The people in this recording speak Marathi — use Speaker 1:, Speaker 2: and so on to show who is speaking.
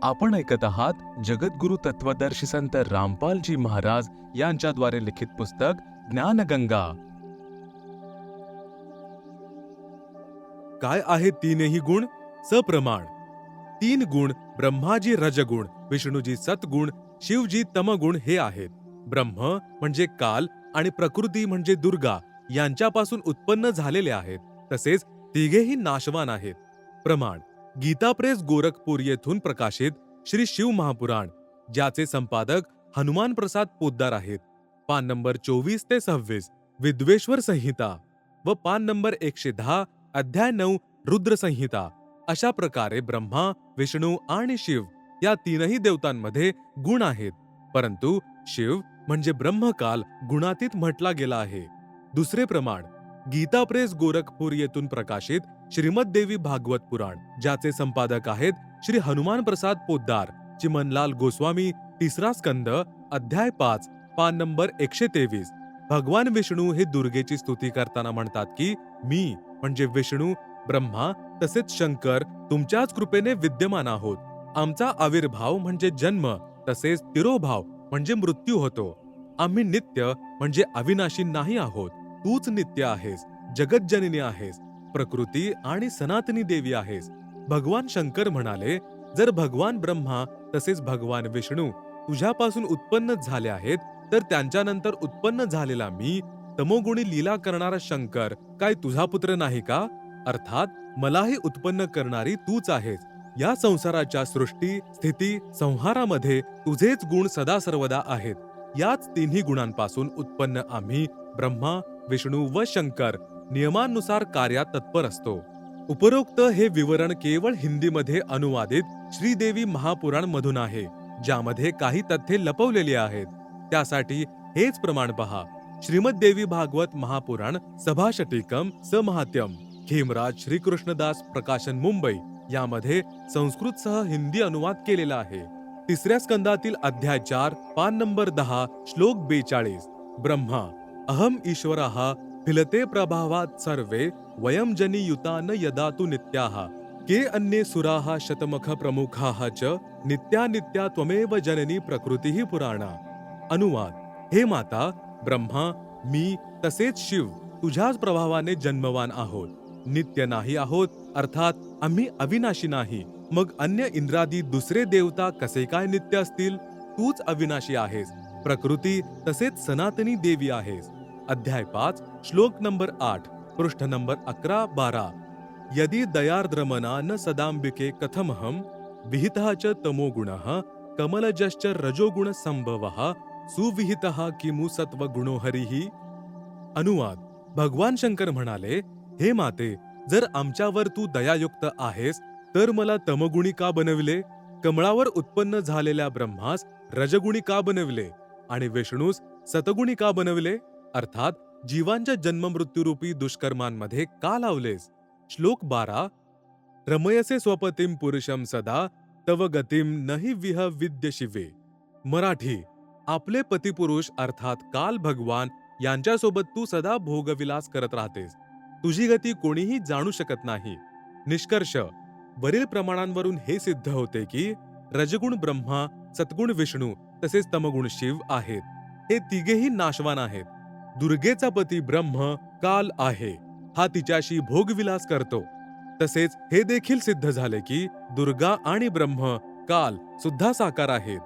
Speaker 1: आपण ऐकत आहात जगद्गुरु तत्वदर्शी संत रामपालजी महाराज यांच्याद्वारे लिखित पुस्तक ज्ञानगंगा।
Speaker 2: काय आहे तीनही गुण? सप्रमाण। तीन गुण ब्रह्माजी रजगुण, विष्णूजी सतगुण, शिवजी तमगुण हे आहेत। ब्रह्म म्हणजे काल आणि प्रकृती म्हणजे दुर्गा यांच्यापासून उत्पन्न झालेले आहेत, तसेच तिघेही नाशवान आहेत। प्रमाण: गीता प्रेस गोरखपूर येथून प्रकाशित श्री शिव महापुराण, ज्याचे संपादक हनुमान प्रसाद पोद्दार आहेत। पान नंबर 24 ते 26 विद्वेश्वर संहिता व पान नंबर 110 अध्याय 9 रुद्र संहिता। अशा प्रकारे ब्रह्मा, विष्णू आणि शिव या तीनही देवतांमध्ये गुण आहेत, परंतु शिव म्हणजे ब्रह्मकाल गुणातीत म्हटला गेला आहे। दुसरे प्रमाण: गीता प्रेस गोरखपूर येथून प्रकाशित श्रीमद देवी भागवत पुराण, ज्याचे संपादक आहेत श्री हनुमान प्रसाद पोद्दार, चिमनलाल गोस्वामी, तिसरा स्कंद अध्याय 5 पान नंबर 123। भगवान विष्णू हे दुर्गेची स्तुती करताना म्हणतात की मी म्हणजे विष्णू, ब्रह्मा तसेच शंकर तुमच्याच कृपेने विद्यमान आहोत। आमचा आविर्भाव म्हणजे जन्म तसेच तिरोभाव म्हणजे मृत्यू होतो। आम्ही नित्य म्हणजे अविनाशी नाही आहोत। तूच नित्य आहेस, जगज्जननी आहेस, प्रकृती आणि सनातनी देवी आहेस। भगवान शंकर म्हणाले, जर भगवान ब्रह्मा तसेच भगवान विष्णू तुझ्यापासून उत्पन्न झाले आहेत, तर त्यांच्यानंतर उत्पन्न झालेला मी तमोगुणी लीला करणारा शंकर काय तुझा पुत्र नाही का? अर्थात मलाही उत्पन्न करणारी तूच आहेस। या संसाराच्या सृष्टी, स्थिती, संहारामध्ये तुझेच गुण सदा सर्वदा आहेत। याच तिन्ही गुणांपासून उत्पन्न आम्ही ब्रह्मा, विष्णू व शंकर नियमानुसार कार्यात तत्पर असतो। उपरोक्त हे विवरण केवळ हिंदीमध्ये अनुवादित श्रीदेवी महापुराण मधून आहे, ज्यामध्ये काही तथ्ये लपवलेली आहेत। त्यासाठी हेच प्रमाण पहा: श्रीमद देवी भागवत महापुराण सभाषटिकम समहात्यम, खेमराज श्रीकृष्णदास प्रकाशन मुंबई यामध्ये संस्कृतसह हिंदी अनुवाद केलेला आहे। तिसऱ्या स्कंदातील अध्याय 4 पान नंबर 10 श्लोक 42। ब्रह्मा अहम ईश्वरः फिलते प्रभावात सर्वे वयम जनी युता न यदा तु नित्याः के अन्ये सुराः शतमख प्रमुखाः च नित्या नित्या त्वमेव जननी प्रकृतीः पुराणा। अनुवाद: हे माता, ब्रह्मा, मी तसेच शिव तुझ्याच प्रभावाने जन्मवान आहोत, नित्य नाही आहोत, अर्थात आम्ही अविनाशी नाही। मग अन्य इंद्रादी दुसरे देवता कसे काय नित्य असतील? तूच अविनाशी आहेस, प्रकृती तसेच सनातनी देवी आहेस। अध्याय 5 श्लोक नंबर 8 पृष्ठ नंबर 11-12। यदि दयार्द्रमना न सदांबिके कथमहं विहितः च तमोगुणः कमलजश्च रजोगुण संभवः सुविहितः किमु सत्वगुणो हरिः। अनुवाद: भगवान शंकर म्हणाले, हे माते, जर आमच्यावर तू दयायुक्त आहेस तर मला तमगुणी का बनविले? कमळावर उत्पन्न झालेल्या ब्रह्मास रजगुणी का बनविले आणि विष्णूस सतगुणी का बनविले? अर्थात जीवांच्या जन्ममृत्यूरूपी दुष्कर्मांमध्ये का लावलेस? श्लोक 12: रमयसे स्वपतिम पुरुषम सदा तव गतिम नहि विह विद्य शिवे। मराठी: आपले पतिपुरुष अर्थात काल भगवान यांच्यासोबत तू सदा भोगविलास करत राहतेस, तुझी गती कोणीही जाणू शकत नाही। निष्कर्ष: वरील प्रमाणांवरून हे सिद्ध होते की रजगुण ब्रह्मा, सत्गुण विष्णू तसेच तमगुण शिव आहेत। हे तिघेही नाशवान आहेत। दुर्गेचा पती ब्रह्म काल आहे, हा तिच्याशी भोगविलास करतो। तसेच हे देखील सिद्ध झाले की दुर्गा आणि ब्रह्म काल सुद्धा साकार आहेत।